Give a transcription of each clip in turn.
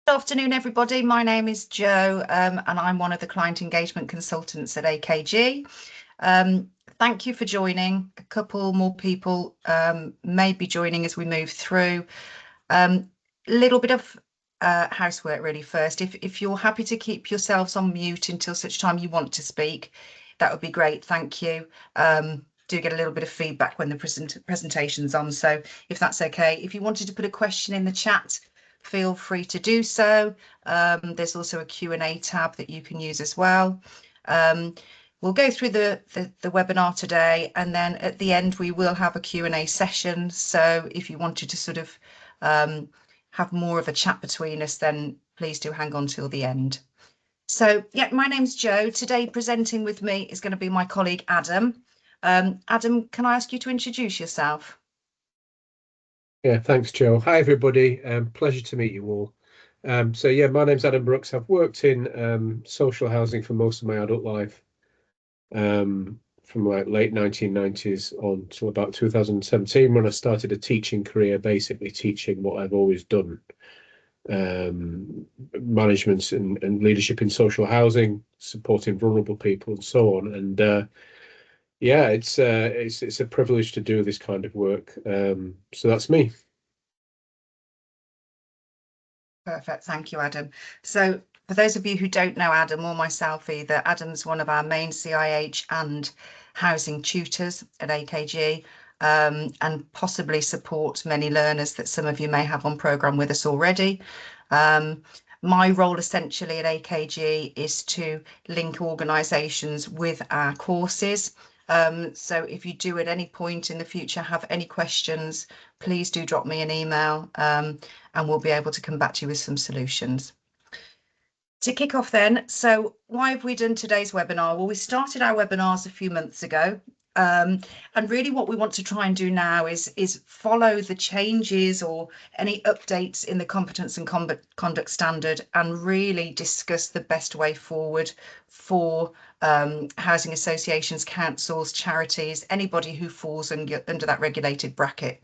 Good afternoon, everybody. My name is Jo, and I'm one of the client engagement consultants at AKG. Thank you for joining. A couple more people may be joining as we move through. Little bit of housework really first. If you're happy to keep yourselves on mute until such time you want to speak, that would be great. Thank you. Do get a little bit of feedback when the presentation's on, so if that's okay. If you wanted to put a question in the chat, feel free to do so. There's also a Q&A tab that you can use as well. We'll go through the webinar today, and then at the end we will have a Q&A session. So if you wanted to sort of have more of a chat between us, then please do hang on till the end. So yeah, my name's Jo. Today presenting with me is going to be my colleague Adam. Adam, can I ask you to introduce yourself? Yeah, thanks, Jo. Hi, everybody. Pleasure to meet you all. So yeah, my name's Adam Brooks. I've worked in social housing for most of my adult life, from like late 1990s on till about 2017, when I started a teaching career, basically teaching what I've always done, management and leadership in social housing, supporting vulnerable people and so on. And yeah, it's a privilege to do this kind of work. So that's me. Perfect, thank you, Adam. So for those of you who don't know Adam or myself either, Adam's one of our main CIH and housing tutors at AKG, and possibly support many learners that some of you may have on programme with us already. My role essentially at AKG is to link organisations with our courses. So if you do at any point in the future have any questions, please do drop me an email, and we'll be able to come back to you with some solutions. To kick off then, so why have we done today's webinar? Well, we started our webinars a few months ago, and really what we want to try and do now is follow the changes or any updates in the competence and conduct standard, and really discuss the best way forward for housing associations, councils, charities, anybody who falls under that regulated bracket.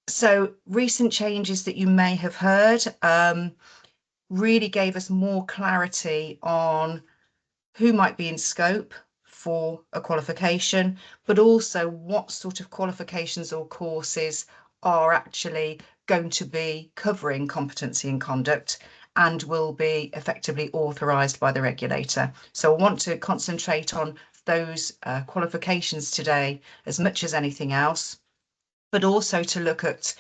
So recent changes that you may have heard really gave us more clarity on who might be in scope for a qualification, but also what sort of qualifications or courses are actually going to be covering competency and conduct and will be effectively authorised by the regulator. So I want to concentrate on those qualifications today as much as anything else, but also to look at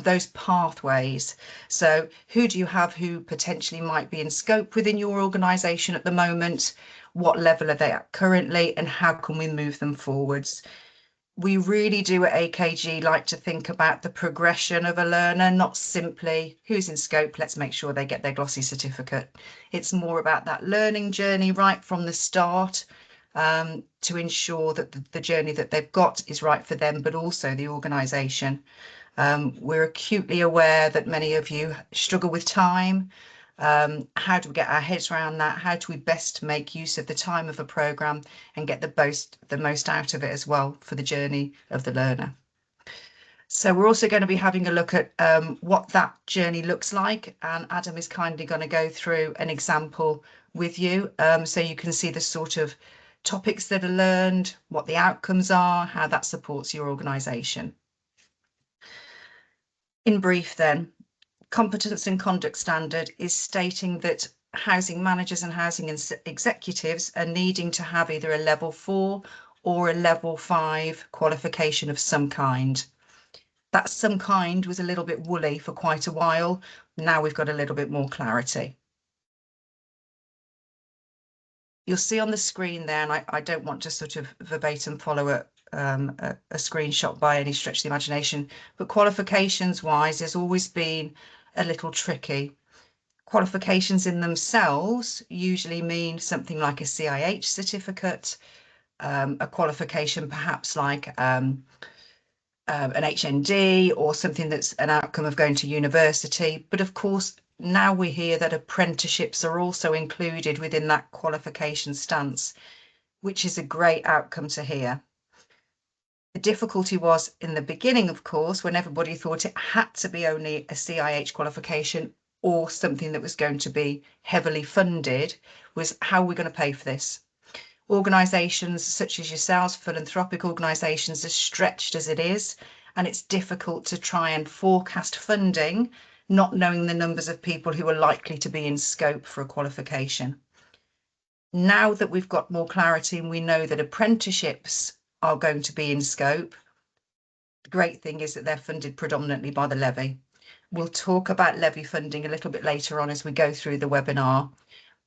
those pathways. So who do you have who potentially might be in scope within your organisation at the moment? What level are they at currently, and how can we move them forwards? We really do at AKG like to think about the progression of a learner, not simply who's in scope, let's make sure they get their glossy certificate. It's more about that learning journey right from the start, to ensure that the journey that they've got is right for them, but also the organisation. We're acutely aware that many of you struggle with time. How do we get our heads around that? How do we best make use of the time of a programme and get the most out of it as well for the journey of the learner? So we're also going to be having a look at what that journey looks like, and Adam is kindly going to go through an example with you, so you can see the sort of topics that are learned, what the outcomes are, how that supports your organisation. In brief then, competence and conduct standard is stating that housing managers and housing executives are needing to have either a level 4 or a level 5 qualification of some kind. That some kind was a little bit woolly for quite a while. Now we've got a little bit more clarity. You'll see on the screen there, and I don't want to sort of verbatim follow a screenshot by any stretch of the imagination, but qualifications wise, there's always been a little tricky. Qualifications in themselves usually mean something like a CIH certificate, a qualification perhaps like an HND, or something that's an outcome of going to university. But of course, now we hear that apprenticeships are also included within that qualification stance, which is a great outcome to hear. The difficulty was in the beginning, of course, when everybody thought it had to be only a CIH qualification, or something that was going to be heavily funded, was how we're going to pay for this. Organisations such as yourselves, philanthropic organisations, as stretched as it is, and it's difficult to try and forecast funding, not knowing the numbers of people who are likely to be in scope for a qualification. Now that we've got more clarity and we know that apprenticeships are going to be in scope, the great thing is that they're funded predominantly by the levy. We'll talk about levy funding a little bit later on as we go through the webinar,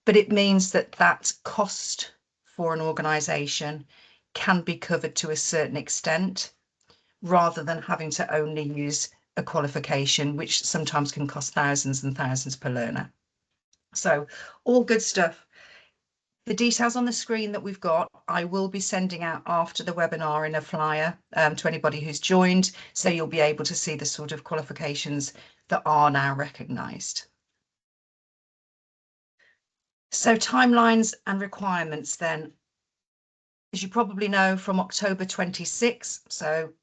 but it means that that cost for an organisation can be covered to a certain extent, rather than having to only use a qualification, which sometimes can cost thousands and thousands per learner. So all good stuff. The details on the screen that we've got, I will be sending out after the webinar in a flyer to anybody who's joined, so you'll be able to see the sort of qualifications that are now recognised. So timelines and requirements then. As you probably know, from October 26, so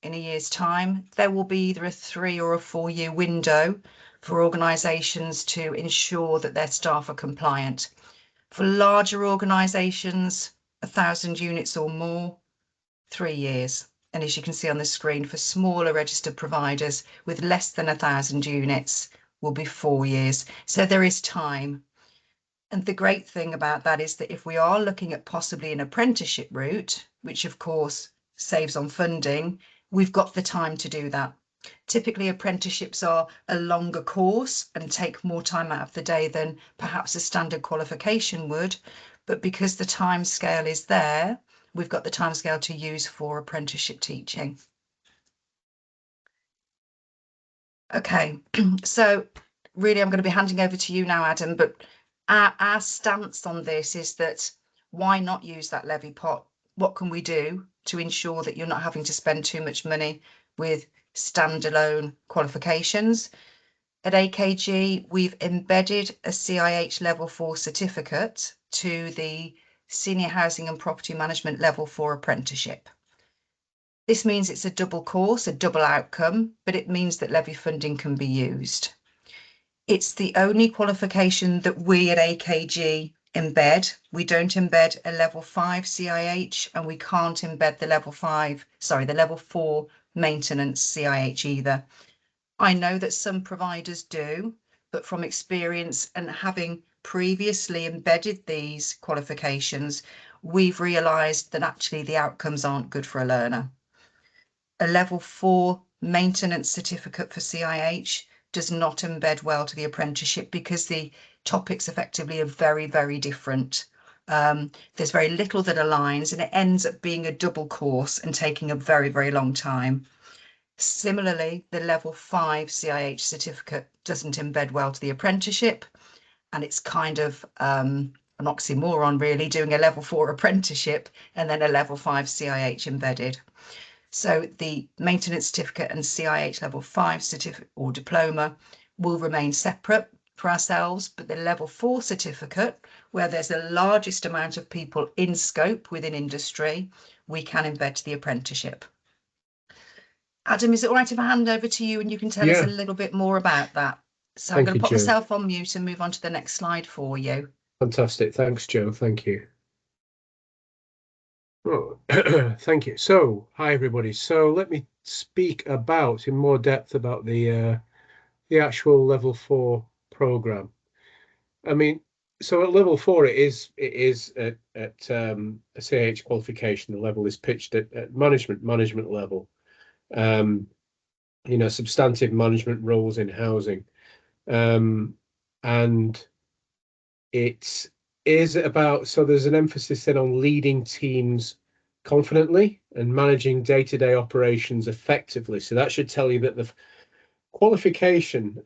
in a year's time, there will be either a 3 or a 4 year window for organisations to ensure that their staff are compliant. For larger organisations, 1,000 units or more, 3 years. And as you can see on the screen, for smaller registered providers with less than 1,000 units will be 4 years. So there is time. And the great thing about that is that if we are looking at possibly an apprenticeship route, which of course saves on funding, we've got the time to do that. Typically, apprenticeships are a longer course and take more time out of the day than perhaps a standard qualification would. But because the time scale is there, we've got the time scale to use for apprenticeship teaching. Okay, so really I'm going to be handing over to you now, Adam, but our stance on this is that why not use that levy pot? What can we do to ensure that you're not having to spend too much money with standalone qualifications? At AKG, we've embedded a CIH Level 4 certificate to the Senior Housing and Property Management Level 4 apprenticeship. This means it's a double course, a double outcome, but it means that levy funding can be used. It's the only qualification that we at AKG embed. We don't embed a level 5 CIH, and we can't embed the level 4 maintenance CIH either. I know that some providers do, but from experience and having previously embedded these qualifications, we've realised that actually the outcomes aren't good for a learner. A level 4 maintenance certificate for CIH does not embed well to the apprenticeship because the topics effectively are very, very different. There's very little that aligns, and it ends up being a double course and taking a very, very long time. Similarly, the level 5 CIH certificate doesn't embed well to the apprenticeship, and it's kind of an oxymoron really, doing a level 4 apprenticeship and then a level 5 CIH embedded. So the maintenance certificate and CIH level 5 certificate or diploma will remain separate for ourselves, but the level 4 certificate, where there's the largest amount of people in scope within industry, we can embed to the apprenticeship. Adam, is it all right if I hand over to you and you can tell us a little bit more about that? So I'm going to put myself on mute and move on to the next slide for you. Fantastic. Thanks, Jo. Thank you. Oh, thank you. So, hi everybody. So let me speak about in more depth about the actual level 4 program. I mean, so at level 4, it is at a CIH qualification. The level is pitched at management level. You know, substantive management roles in housing, and it is about, so there's an emphasis then on leading teams confidently and managing day-to-day operations effectively. So that should tell you that the qualification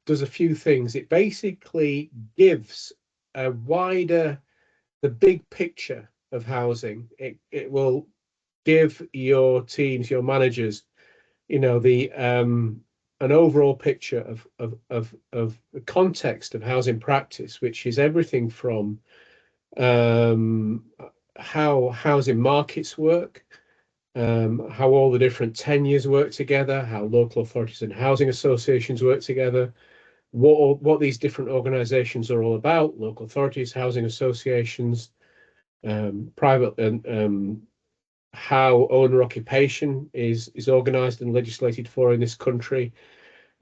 does a few things. It basically gives a wider, the big picture of housing. It will give your teams, your managers, you know, the an overall picture of the context of housing practice, which is everything from how housing markets work, how all the different tenures work together, how local authorities and housing associations work together, what these different organisations are all about: local authorities, housing associations, private, and how owner occupation is organised and legislated for in this country.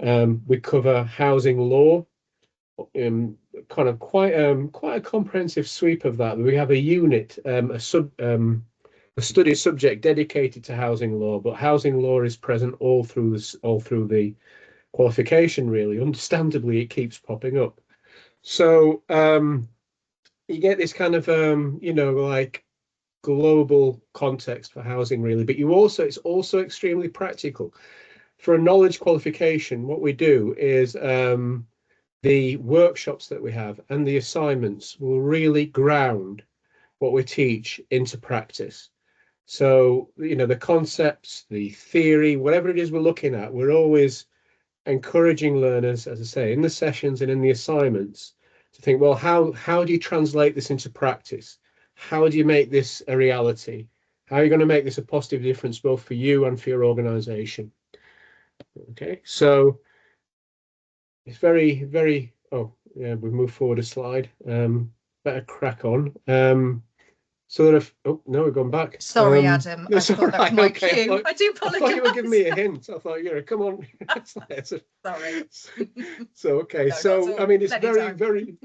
We cover housing law, kind of quite a comprehensive sweep of that. We have a unit, a study subject dedicated to housing law, but housing law is present all through the qualification, really. Understandably, it keeps popping up. So you get this kind of like global context for housing, really, but it's also extremely practical. For a knowledge qualification, what we do is the workshops that we have and the assignments will really ground what we teach into practice. So, the concepts, the theory, whatever it is we're looking at, we're always encouraging learners, as I say, in the sessions and in the assignments, to think, well, how do you translate this into practice? How do you make this a reality? How are you going to make this a positive difference both for you and for your organization? Okay, so it's very, very, oh, yeah, we've moved forward a slide. Better crack on. Sort of, oh, no, we've gone back. Sorry, Adam. I That's all thought that was right, my okay. cue. I do I apologise. thought you were giving me a hint. I thought, come on. Sorry. So, okay. No, So, I mean, it's very, time. very,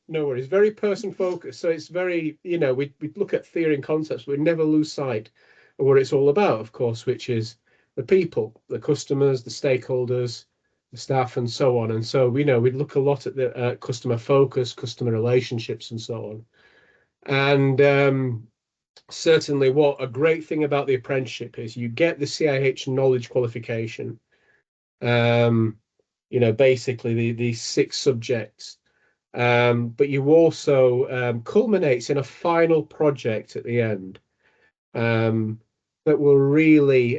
no worries, very person focused. So it's very, we look at theory and concepts, but we never lose sight of what it's all about, of course, which is the people, the customers, the stakeholders, the staff, and so on. And so, we look a lot at the customer focus, customer relationships, and so on. And certainly what a great thing about the apprenticeship is you get the CIH knowledge qualification, basically these 6 subjects, but you also culminates in a final project at the end that will really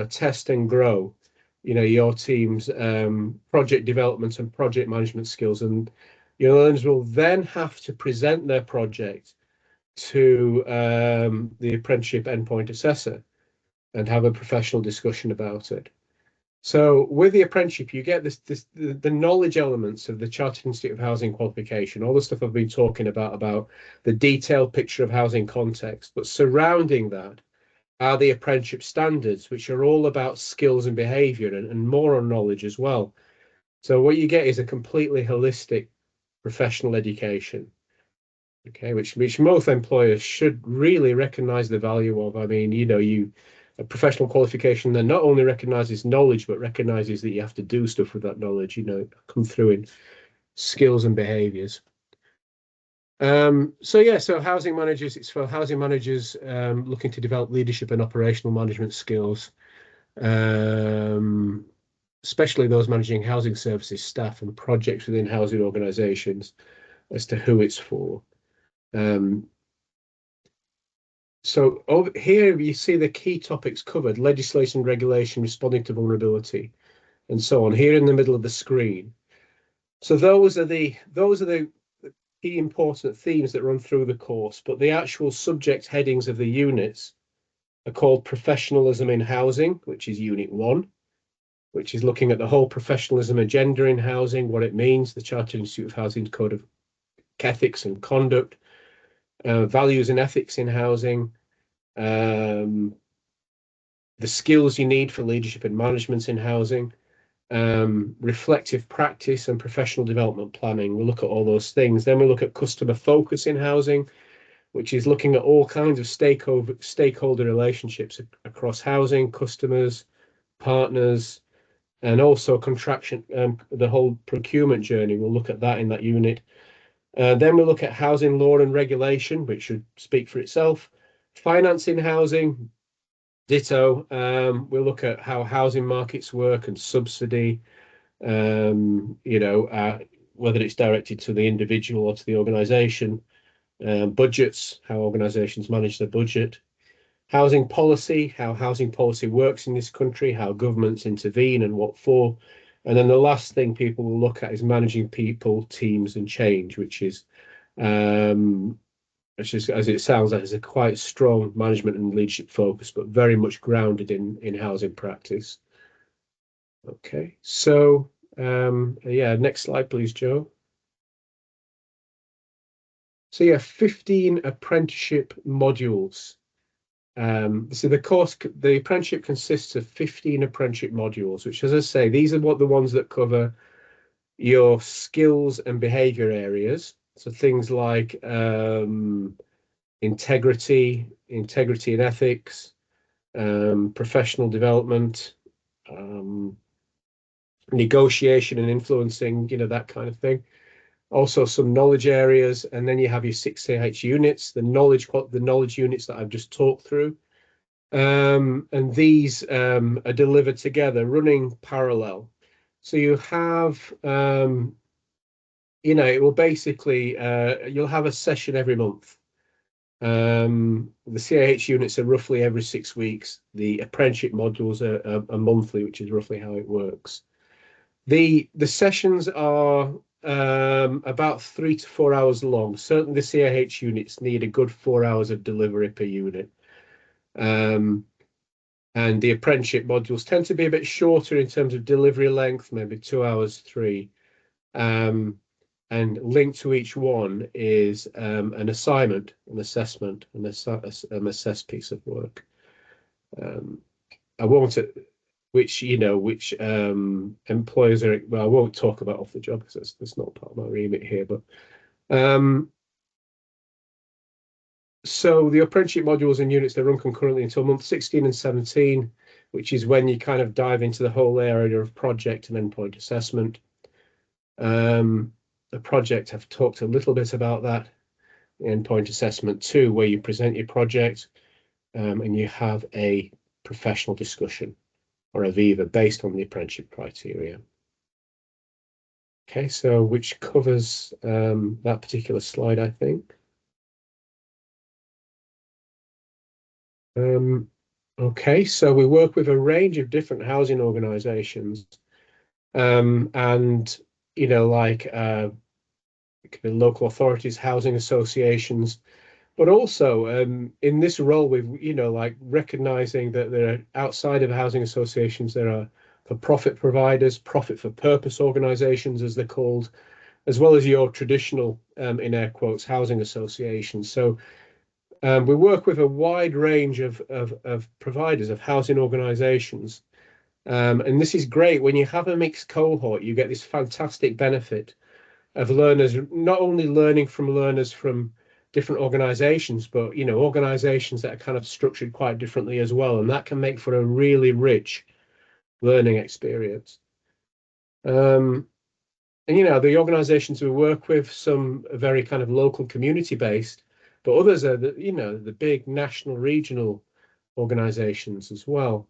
test and grow your team's project development and project management skills. And your learners will then have to present their project to the apprenticeship endpoint assessor and have a professional discussion about it. So with the apprenticeship, you get the knowledge elements of the Chartered Institute of Housing qualification, all the stuff I've been talking about the detailed picture of housing context, but surrounding that are the apprenticeship standards, which are all about skills and behavior and more on knowledge as well. So what you get is a completely holistic professional education. Okay, which most employers should really recognize the value of. I mean, a professional qualification that not only recognizes knowledge, but recognizes that you have to do stuff with that knowledge, come through in skills and behaviors. So housing managers, it's for housing managers looking to develop leadership and operational management skills, especially those managing housing services, staff and projects within housing organizations, as to who it's for. So over here you see the key topics covered: legislation, regulation, responding to vulnerability, and so on, here in the middle of the screen. So those are the key important themes that run through the course, but the actual subject headings of the units are called Professionalism in Housing, which is Unit 1, which is looking at the whole professionalism agenda in housing, what it means, the Chartered Institute of Housing Code of Ethics and Conduct, values and ethics in housing, the skills you need for leadership and management in housing, reflective practice and professional development planning. We'll look at all those things. Then we look at customer focus in housing, which is looking at all kinds of stakeholder relationships across housing, customers, partners, and also contraction, the whole procurement journey. We'll look at that in that unit. Then we'll look at housing law and regulation, which should speak for itself. Finance in housing, ditto. We'll look at how housing markets work and subsidy, whether it's directed to the individual or to the organisation. Budgets, how organisations manage their budget. Housing policy, how housing policy works in this country, how governments intervene and what for. And then the last thing people will look at is managing people, teams, and change, which is, as it sounds like, is a quite strong management and leadership focus, but very much grounded in housing practice. Okay, so Yeah, next slide, please, Joe. So yeah, 15 apprenticeship modules. So the apprenticeship consists of 15 apprenticeship modules, which, as I say, these are the ones that cover your skills and behavior areas. So things like integrity and ethics, professional development, negotiation and influencing, that kind of thing. Also some knowledge areas, and then you have your 6 CH units, the knowledge units that I've just talked through. And these are delivered together, running parallel. So you have, it will basically, you'll have a session every month. The CIH units are roughly every 6 weeks. The apprenticeship modules are monthly, which is roughly how it works. The sessions are about 3 to 4 hours long. Certainly the CIH units need a good 4 hours of delivery per unit. And the apprenticeship modules tend to be a bit shorter in terms of delivery length, maybe 2 hours, 3. And linked to each one is an assignment, an assessment, an assessed piece of work. I won't, which employers are. Well, I won't talk about off the job because that's not part of my remit here. But so the apprenticeship modules and units, they run concurrently until month 16 and 17, which is when you kind of dive into the whole area of project and endpoint assessment. The project, I've talked a little bit about that. Endpoint assessment 2, where you present your project and you have a professional discussion or a Viva based on the apprenticeship criteria. Okay, so which covers that particular slide, I think. Okay, so we work with a range of different housing organisations, and like local authorities, housing associations, but also in this role, we've like recognising that there are outside of housing associations, there are for-profit providers, profit-for-purpose organisations, as they're called, as well as your traditional, in air quotes, housing associations. So we work with a wide range of providers, of housing organisations. And this is great. When you have a mixed cohort, you get this fantastic benefit of learners, not only learning from learners from different organisations, but, organisations that are kind of structured quite differently as well. And that can make for a really rich learning experience. And, the organisations we work with, some are very kind of local community based, but others are the big national, regional organisations as well.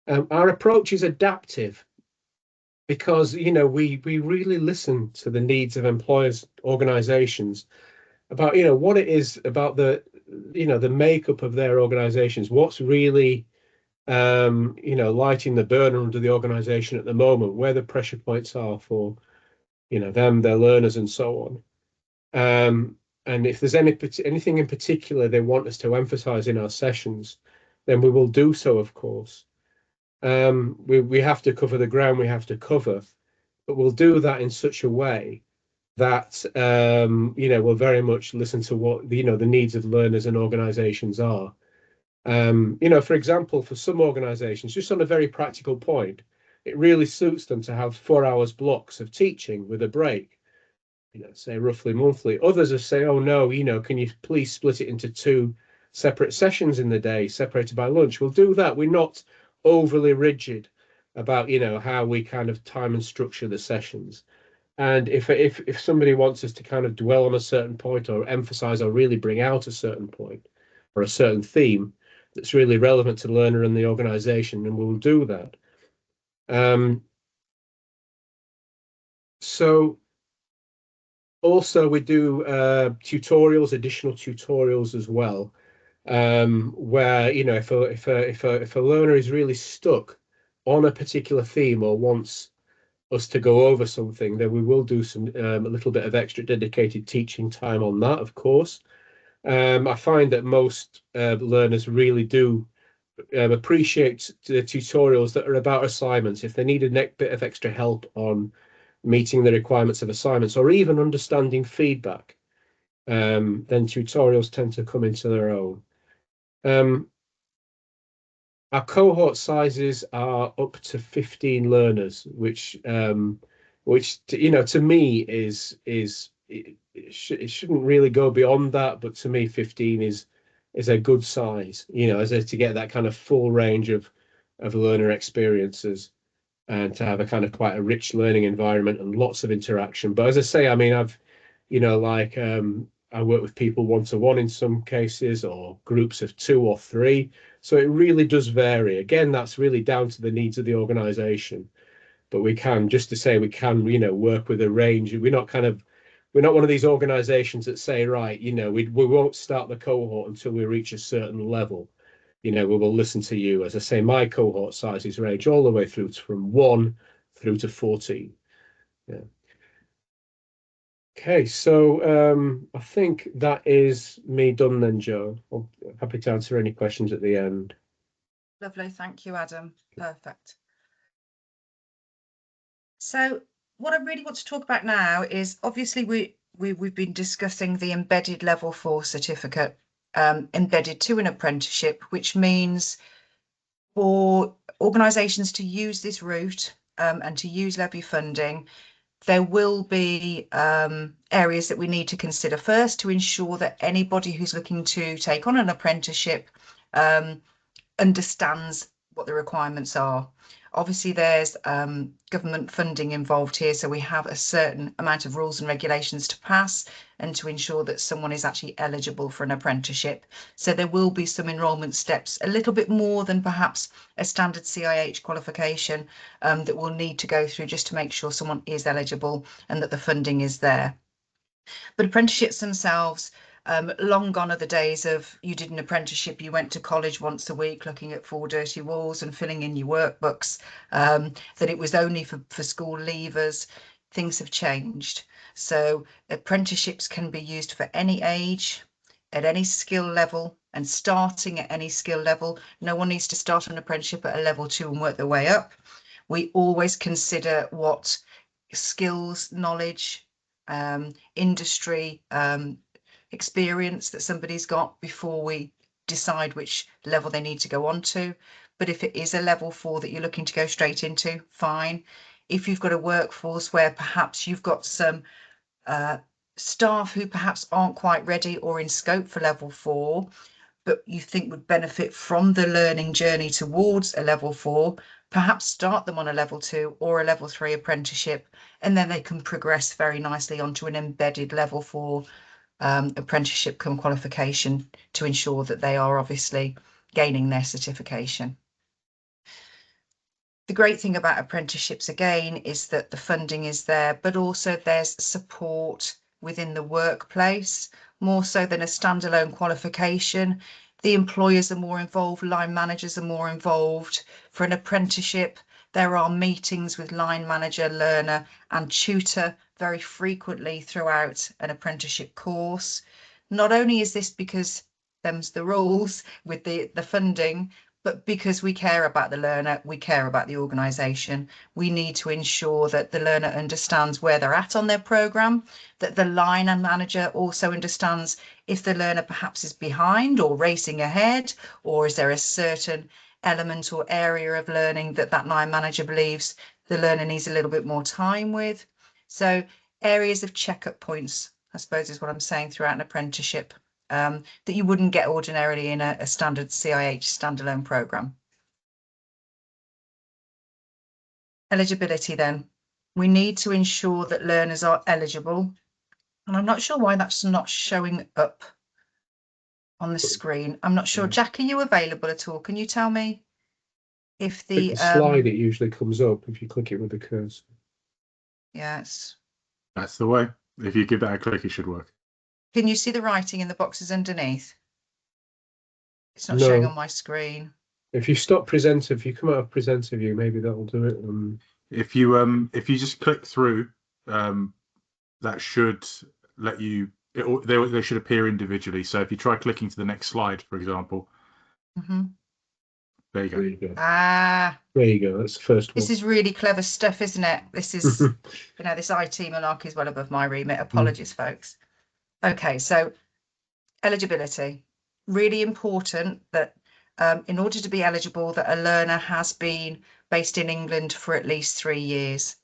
Our approach is adaptive because, we really listen to the needs of employers, organisations, about, what it is about the makeup of their organisations, what's really, lighting the burner under the organisation at the moment, where the pressure points are for, them, their learners, and so on. And if there's anything in particular they want us to emphasise in our sessions, then we will do so, of course. We have to cover the ground we have to cover, but we'll do that in such a way that we'll very much listen to what the needs of learners and organisations are. For example, for some organisations, just on a very practical point, it really suits them to have 4 hours blocks of teaching with a break, say roughly monthly. Others are say, oh no, can you please split it into 2 separate sessions in the day, separated by lunch? We'll do that. We're not overly rigid about how we kind of time and structure the sessions. And if somebody wants us to kind of dwell on a certain point or emphasize or really bring out a certain point or a certain theme that's really relevant to the learner and the organization, then we'll do that. So also we do tutorials, additional tutorials as well, where if a learner is really stuck on a particular theme or wants us to go over something, then we will do some a little bit of extra dedicated teaching time on that, of course. I find that most learners really do appreciate the tutorials that are about assignments. If they need a bit of extra help on meeting the requirements of assignments, or even understanding feedback, then tutorials tend to come into their own. Our cohort sizes are up to 15 learners, which you know, to me it shouldn't really go beyond that, but to me 15 is a good size, you know, to get that kind of full range of learner experiences, and to have a kind of quite a rich learning environment and lots of interaction. But as I say, I mean, I've, you know, like I work with people one-to-one in some cases, or groups of 2 or 3. So it really does vary. Again, that's really down to the needs of the organization. But we can, just to say, we can, you know, work with a range. We're not one of these organizations that say, right, you know, we won't start the cohort until we reach a certain level. You know, we will listen to you. As I say, my cohort sizes range all the way through from 1 through to 14. Yeah. Okay, so I think that is me done then, Joe. I'm happy to answer any questions at the end. Lovely, thank you, Adam. Perfect. So what I really want to talk about now is, obviously we've been discussing the embedded level 4 certificate, embedded to an apprenticeship, which means for organisations to use this route and to use levy funding, there will be areas that we need to consider first to ensure that anybody who's looking to take on an apprenticeship understands what the requirements are. Obviously, there's government funding involved here, so we have a certain amount of rules and regulations to pass and to ensure that someone is actually eligible for an apprenticeship. So there will be some enrolment steps, a little bit more than perhaps a standard CIH qualification, that we'll need to go through just to make sure someone is eligible and that the funding is there. But apprenticeships themselves, long gone are the days of you did an apprenticeship, you went to college once a week looking at 4 dirty walls and filling in your workbooks, that it was only for school leavers. Things have changed. So apprenticeships can be used for any age, at any skill level, and starting at any skill level. No one needs to start an apprenticeship at a level 2 and work their way up. We always consider what skills, knowledge, industry experience that somebody's got before we decide which level they need to go on to. But if it is a level 4 that you're looking to go straight into, fine. If you've got a workforce where perhaps you've got some staff who perhaps aren't quite ready or in scope for level 4, but you think would benefit from the learning journey towards a level 4, perhaps start them on a level 2 or a level 3 apprenticeship, and then they can progress very nicely onto an embedded level 4 apprenticeship come qualification to ensure that they are obviously gaining their certification. The great thing about apprenticeships, again, is that the funding is there, but also there's support within the workplace, more so than a standalone qualification. The employers are more involved, line managers are more involved. For an apprenticeship, there are meetings with line manager, learner and tutor very frequently throughout an apprenticeship course. Not only is this because them's the rules with the funding, but because we care about the learner, we care about the organisation. We need to ensure that the learner understands where they're at on their programme, that the line manager also understands if the learner perhaps is behind or racing ahead, or is there a certain element or area of learning that that line manager believes the learner needs a little bit more time with. So areas of check-up points, I suppose, is what I'm saying throughout an apprenticeship. That you wouldn't get ordinarily in a standard CIH standalone programme. Eligibility then. We need to ensure that learners are eligible. And I'm not sure why that's not showing up on the screen. I'm not sure. Jack, are you available at all? Can you tell me if the slide, it usually comes up if you click it with the cursor. Yes. That's the way. If you give that a click, it should work. Can you see the writing in the boxes underneath? It's not No. showing on my screen. If you stop presenter, if you come out of presenter view, maybe that will do it. If you just click through, that should let you. They should appear individually. So if you try clicking to the next slide, for example. There you go. There you go. Ah, There you go. That's the first one. this is really clever stuff, isn't it? This is, you know, this IT malarkey is well above my remit. Apologies, folks. Okay, so eligibility. Really important that in order to be eligible, that a learner has been based in England for at least 3 years.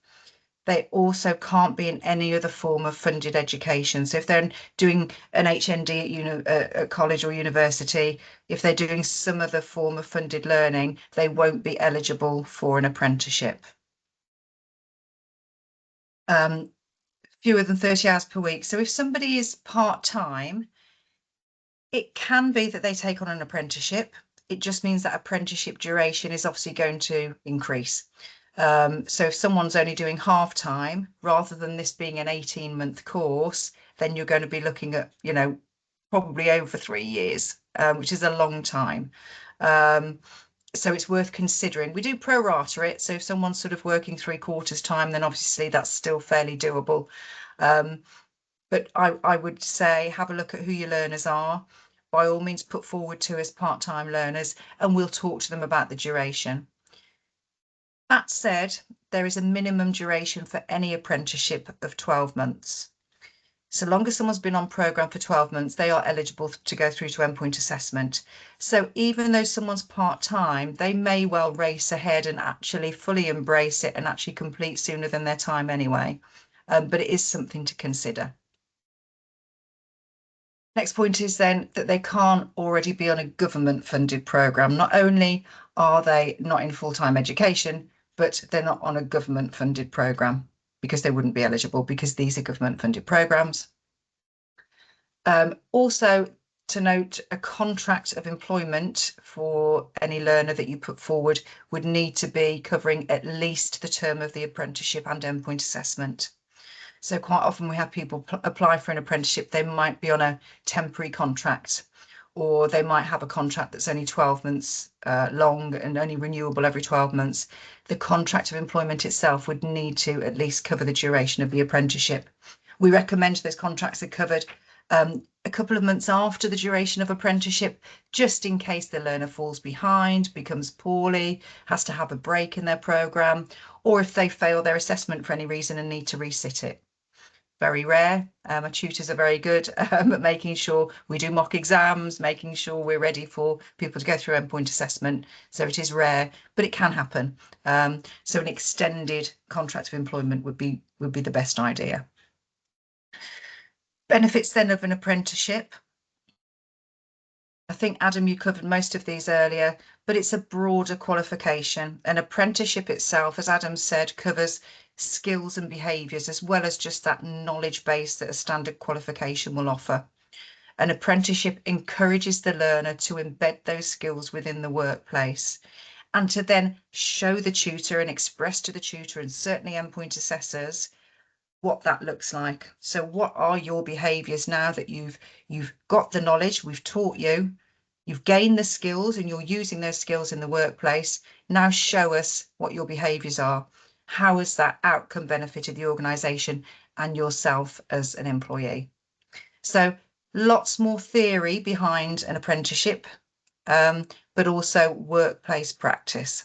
They also can't be in any other form of funded education. So if they're doing an HND at college or university, if they're doing some other form of funded learning, they won't be eligible for an apprenticeship. Fewer than 30 hours per week. So if somebody is part-time, it can be that they take on an apprenticeship. It just means that apprenticeship duration is obviously going to increase. So if someone's only doing half time, rather than this being an 18-month course, then you're going to be looking at, you know, probably over 3 years, which is a long time. So it's worth considering. We do pro rata it. So if someone's sort of working 3/4 time, then obviously that's still fairly doable. But I would say have a look at who your learners are. By all means, put forward to as part-time learners, and we'll talk to them about the duration. That said, there is a minimum duration for any apprenticeship of 12 months. So long as someone's been on programme for 12 months, they are eligible to go through to endpoint assessment. So even though someone's part-time, they may well race ahead and actually fully embrace it and actually complete sooner than their time anyway. But it is something to consider. Next point is then that they can't already be on a government funded programme. Not only are they not in full-time education, but they're not on a government funded programme because they wouldn't be eligible because these are government funded programmes. Also to note, a contract of employment for any learner that you put forward would need to be covering at least the term of the apprenticeship and endpoint assessment. So quite often we have people apply for an apprenticeship, they might be on a temporary contract, or they might have a contract that's only 12 months long and only renewable every 12 months. The contract of employment itself would need to at least cover the duration of the apprenticeship. We recommend those contracts are covered a couple of months after the duration of apprenticeship, just in case the learner falls behind, becomes poorly, has to have a break in their programme, or if they fail their assessment for any reason and need to resit it. Very rare. Our tutors are very good at making sure we do mock exams, making sure we're ready for people to go through endpoint assessment. So it is rare, but it can happen. So an extended contract of employment would be the best idea. Benefits then of an apprenticeship. I think, Adam, you covered most of these earlier, but it's a broader qualification. An apprenticeship itself, as Adam said, covers skills and behaviours as well as just that knowledge base that a standard qualification will offer. An apprenticeship encourages the learner to embed those skills within the workplace and to then show the tutor and express to the tutor and certainly endpoint assessors what that looks like. So what are your behaviours now that you've got the knowledge, we've taught you, you've gained the skills and you're using those skills in the workplace. Now show us what your behaviours are. How has that outcome benefited the organisation and yourself as an employee? So lots more theory behind an apprenticeship, but also workplace practice.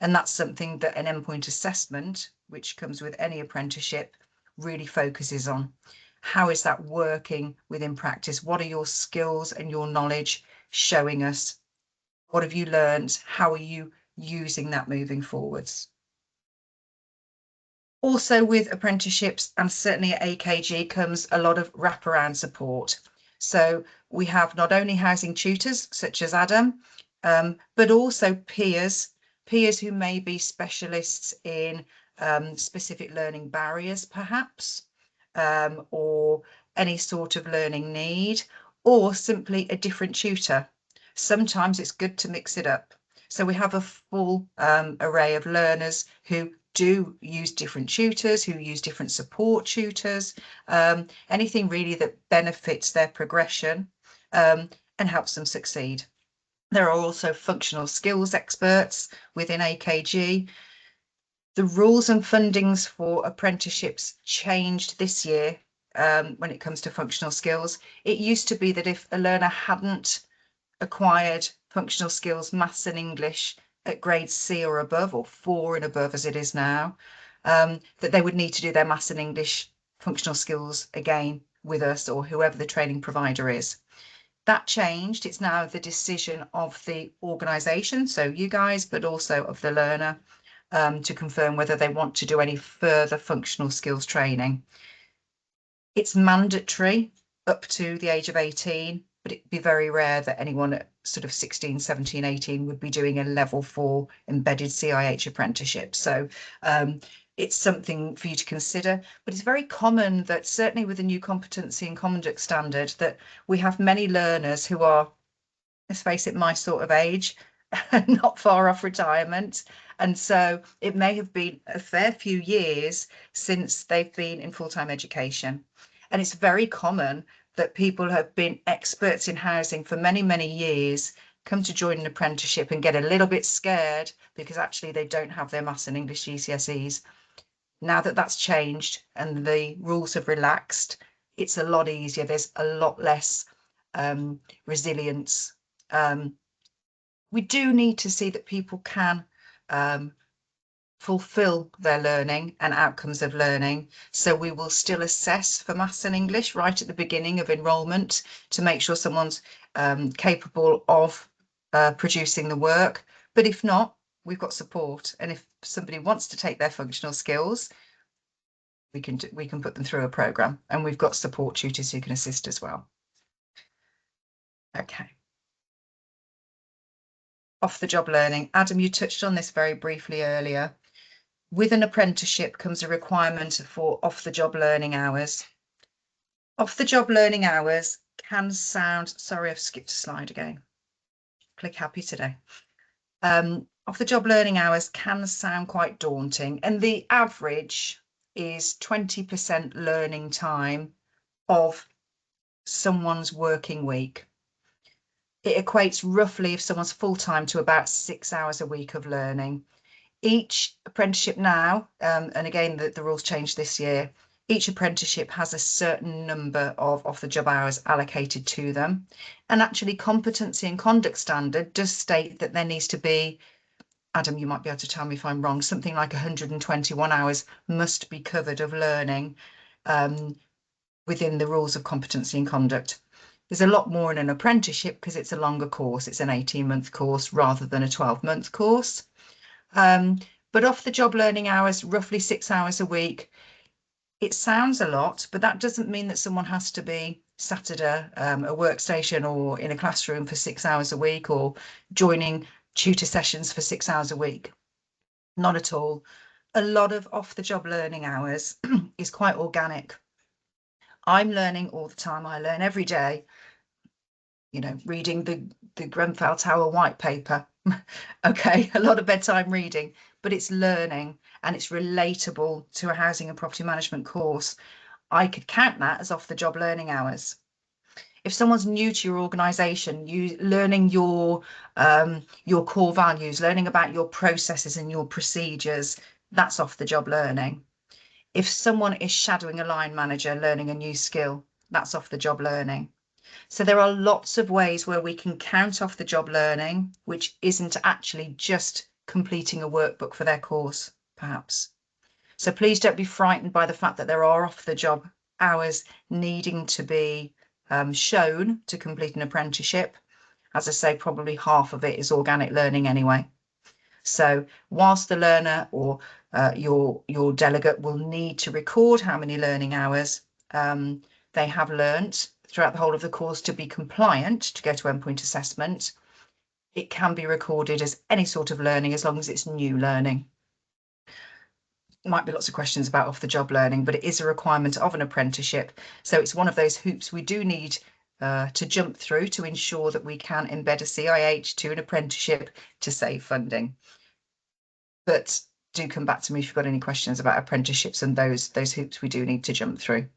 And that's something that an endpoint assessment, which comes with any apprenticeship, really focuses on. How is that working within practice? What are your skills and your knowledge showing us? What have you learned? How are you using that moving forwards? Also with apprenticeships and certainly at AKG comes a lot of wraparound support. So we have not only housing tutors such as Adam, but also peers who may be specialists in specific learning barriers perhaps, or any sort of learning need, or simply a different tutor. Sometimes it's good to mix it up. So we have a full array of learners who do use different tutors, who use different support tutors, anything really that benefits their progression and helps them succeed. There are also functional skills experts within AKG. The rules and fundings for apprenticeships changed this year when it comes to functional skills. It used to be that if a learner hadn't acquired functional skills, maths and English at grade C or above, or 4 and above as it is now, that they would need to do their maths and English functional skills again with us or whoever the training provider is. That changed. It's now the decision of the organisation, so you guys, but also of the learner, to confirm whether they want to do any further functional skills training. It's mandatory up to the age of 18, but it'd be very rare that anyone at sort of 16, 17, 18 would be doing a level 4 embedded CIH apprenticeship. So it's something for you to consider, but it's very common that certainly with the new competency and conduct standard that we have many learners who are, let's face it, my sort of age, not far off retirement. And so it may have been a fair few years since they've been in full-time education. And it's very common that people have been experts in housing for many, many years, come to join an apprenticeship and get a little bit scared because actually they don't have their maths and English GCSEs. Now that that's changed and the rules have relaxed, it's a lot easier. There's a lot less resilience. We do need to see that people can fulfill their learning and outcomes of learning. So we will still assess for maths and English right at the beginning of enrolment to make sure someone's capable of producing the work. But if not, we've got support. And if somebody wants to take their functional skills, we can put them through a programme, and we've got support tutors who can assist as well. Okay. Off the job learning. Adam, you touched on this very briefly earlier. With an apprenticeship comes a requirement for off the job learning hours. Off the job learning hours can sound, sorry, I've skipped a slide again. Click happy today. Off the job learning hours can sound quite daunting, and the average is 20% learning time of someone's working week. It equates roughly, if someone's full-time, to about 6 hours a week of learning. Each apprenticeship now, and again, the rules changed this year, each apprenticeship has a certain number of off-the-job hours allocated to them. And actually, competency and conduct standard does state that there needs to be, Adam, you might be able to tell me if I'm wrong, something like 121 hours must be covered of learning within the rules of competency and conduct. There's a lot more in an apprenticeship because it's a longer course. It's an 18-month course rather than a 12-month course. But off the job learning hours, roughly 6 hours a week. It sounds a lot, but that doesn't mean that someone has to be sat at a workstation or in a classroom for 6 hours a week or joining tutor sessions for 6 hours a week. Not at all. A lot of off the job learning hours is quite organic. I'm learning all the time. I learn every day, you know, reading the Grenfell Tower white paper. Okay, a lot of bedtime reading, but it's learning and it's relatable to a housing and property management course. I could count that as off the job learning hours. If someone's new to your organisation, you learning your core values, learning about your processes and your procedures, that's off the job learning. If someone is shadowing a line manager, learning a new skill, that's off the job learning. So there are lots of ways where we can count off the job learning, which isn't actually just completing a workbook for their course, perhaps. So please don't be frightened by the fact that there are off the job hours needing to be shown to complete an apprenticeship. As I say, probably half of it is organic learning anyway. So whilst the learner or your delegate will need to record how many learning hours they have learnt throughout the whole of the course to be compliant to go to endpoint assessment, it can be recorded as any sort of learning as long as it's new learning. Might be lots of questions about off the job learning, but it is a requirement of an apprenticeship. So it's one of those hoops we do need to jump through to ensure that we can embed a CIH to an apprenticeship to save funding. But do come back to me if you've got any questions about apprenticeships and those hoops we do need to jump through.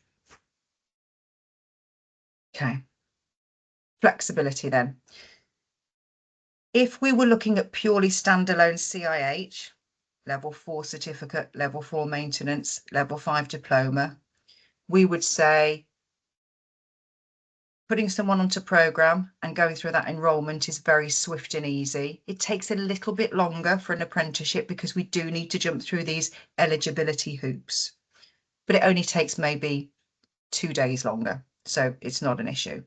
Okay. Flexibility then. If we were looking at purely standalone CIH, level 4 certificate, level 4 maintenance, level 5 diploma, we would say putting someone onto programme and going through that enrolment is very swift and easy. It takes a little bit longer for an apprenticeship because we do need to jump through these eligibility hoops, but it only takes maybe 2 days longer, so it's not an issue.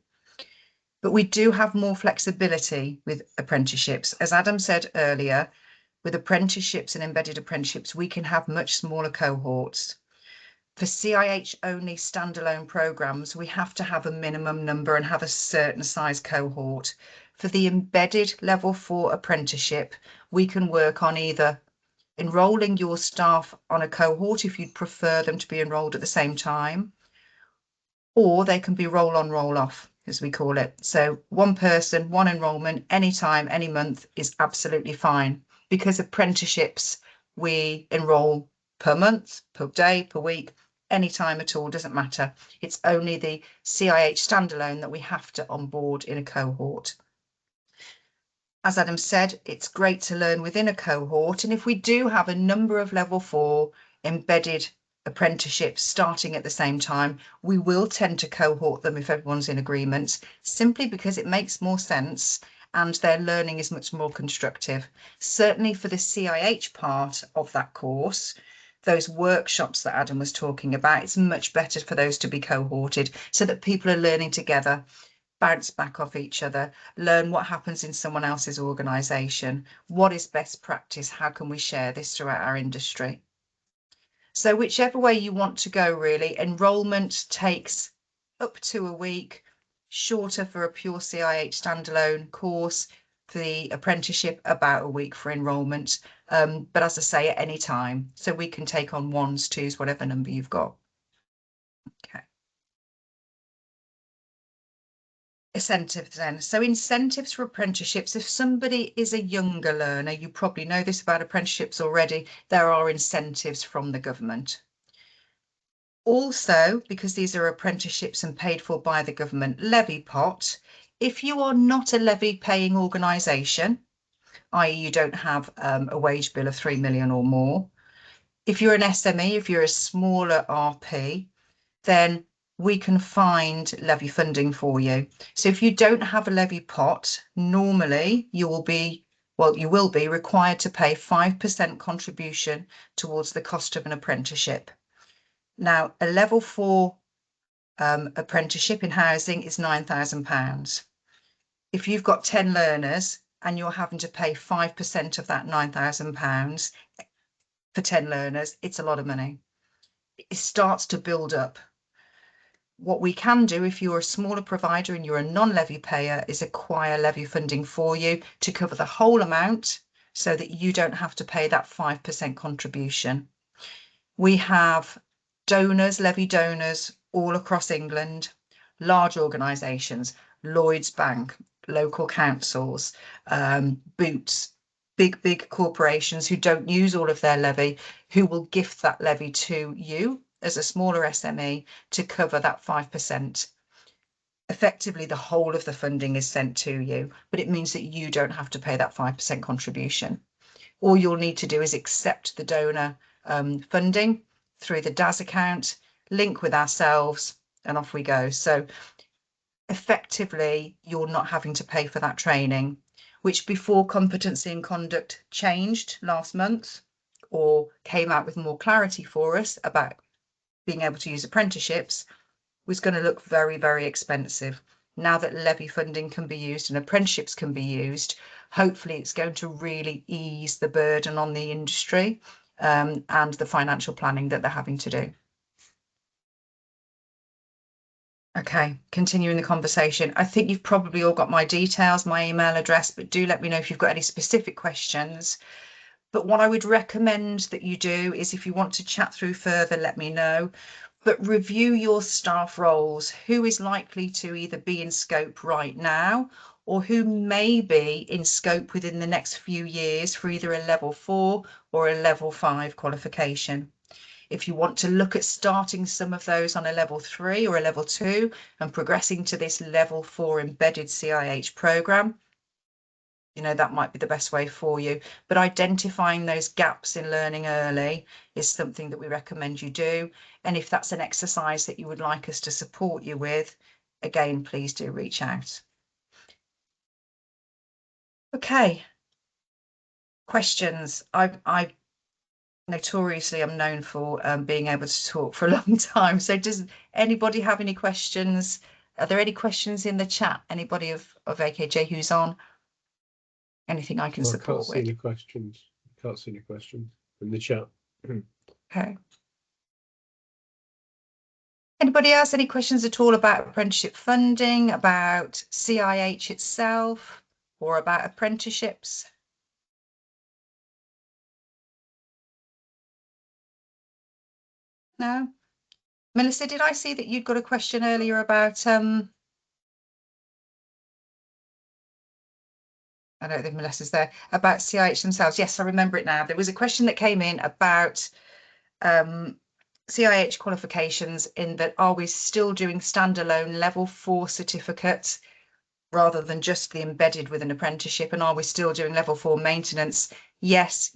But we do have more flexibility with apprenticeships. As Adam said earlier, with apprenticeships and embedded apprenticeships, we can have much smaller cohorts. For CIH only standalone programs, we have to have a minimum number and have a certain size cohort. For the embedded level 4 apprenticeship, we can work on either enrolling your staff on a cohort if you'd prefer them to be enrolled at the same time, or they can be roll on, roll off, as we call it. So one person, one enrolment, anytime, any month is absolutely fine, because apprenticeships, we enroll per month, per day, per week, anytime at all, doesn't matter. It's only the CIH standalone that we have to onboard in a cohort. As Adam said, it's great to learn within a cohort. And if we do have a number of level 4 embedded apprenticeships starting at the same time, we will tend to cohort them if everyone's in agreement, simply because it makes more sense and their learning is much more constructive. Certainly for the CIH part of that course, those workshops that Adam was talking about, it's much better for those to be cohorted so that people are learning together, bounce back off each other, learn what happens in someone else's organisation, what is best practice, how can we share this throughout our industry. So whichever way you want to go, really, enrolment takes up to a week, shorter for a pure CIH standalone course, for the apprenticeship about a week for enrolment, but as I say, at any time, so we can take on 1s, 2s, whatever number you've got. Okay. Incentives then. So incentives for apprenticeships, if somebody is a younger learner, you probably know this about apprenticeships already, there are incentives from the government. Also, because these are apprenticeships and paid for by the government levy pot, if you are not a levy paying organisation, i.e. you don't have a wage bill of 3 million or more, if you're an SME, if you're a smaller RP, then we can find levy funding for you. So if you don't have a levy pot, normally you will be required to pay 5% contribution towards the cost of an apprenticeship. Now, a level 4 apprenticeship in housing is £9,000. If you've got 10 learners and you're having to pay 5% of that £9,000 for 10 learners, it's a lot of money. It starts to build up. What we can do if you're a smaller provider and you're a non-levy payer is acquire levy funding for you to cover the whole amount so that you don't have to pay that 5% contribution. We have donors, levy donors all across England, large organisations, Lloyds Bank, local councils, Boots, big corporations who don't use all of their levy, who will gift that levy to you as a smaller SME to cover that 5%. Effectively, the whole of the funding is sent to you, but it means that you don't have to pay that 5% contribution. All you'll need to do is accept the donor funding through the DAS account, link with ourselves, and off we go. So effectively, you're not having to pay for that training, which before competency and conduct changed last month or came out with more clarity for us about being able to use apprenticeships, was going to look very, very expensive. Now that levy funding can be used and apprenticeships can be used, hopefully it's going to really ease the burden on the industry and the financial planning that they're having to do. Okay, continuing the conversation. I think you've probably all got my details, my email address, but do let me know if you've got any specific questions. But what I would recommend that you do is, if you want to chat through further, let me know. But review your staff roles. Who is likely to either be in scope right now or who may be in scope within the next few years for either a level 4 or a level 5 qualification. If you want to look at starting some of those on a level 3 or a level 2 and progressing to this level 4 embedded CIH programme, you know, that might be the best way for you. But identifying those gaps in learning early is something that we recommend you do. And if that's an exercise that you would like us to support you with, again, please do reach out. Okay. Questions. I notoriously am known for being able to talk for a long time. So does anybody have any questions? Are there any questions in the chat? Anybody of AKJ who's on? Anything I can support I can't see with? any questions. Can't see any questions in the chat. Okay. Anybody else? Any questions at all about apprenticeship funding, about CIH itself, or about apprenticeships? No? Melissa, did I see that you'd got a question earlier about I don't think Melissa's there, about CIH themselves. Yes, I remember it now. There was a question that came in about CIH qualifications, in that are we still doing standalone level 4 certificates rather than just the embedded with an apprenticeship, and are we still doing level 4 maintenance? Yes,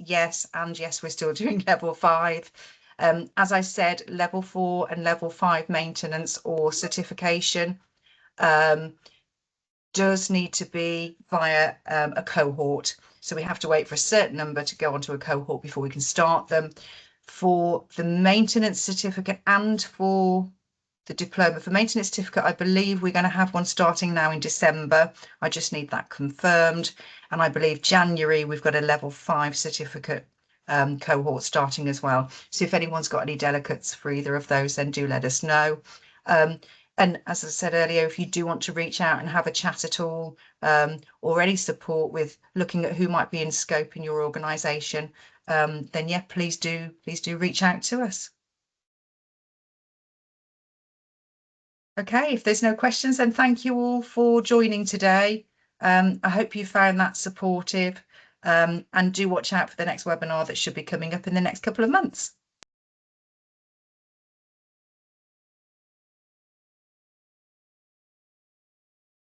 and yes, we're still doing level 5. As I said, level 4 and level 5 maintenance or certification does need to be via a cohort. So we have to wait for a certain number to go onto a cohort before we can start them. For the maintenance certificate and for the diploma, for maintenance certificate, I believe we're going to have one starting now in December. I just need that confirmed. And I believe January, we've got a level 5 certificate cohort starting as well. So if anyone's got any delegates for either of those, then do let us know. And as I said earlier, if you do want to reach out and have a chat at all, or any support with looking at who might be in scope in your organisation, then yeah, please do reach out to us. Okay, if there's no questions, then thank you all for joining today. I hope you found that supportive, and do watch out for the next webinar that should be coming up in the next couple of months.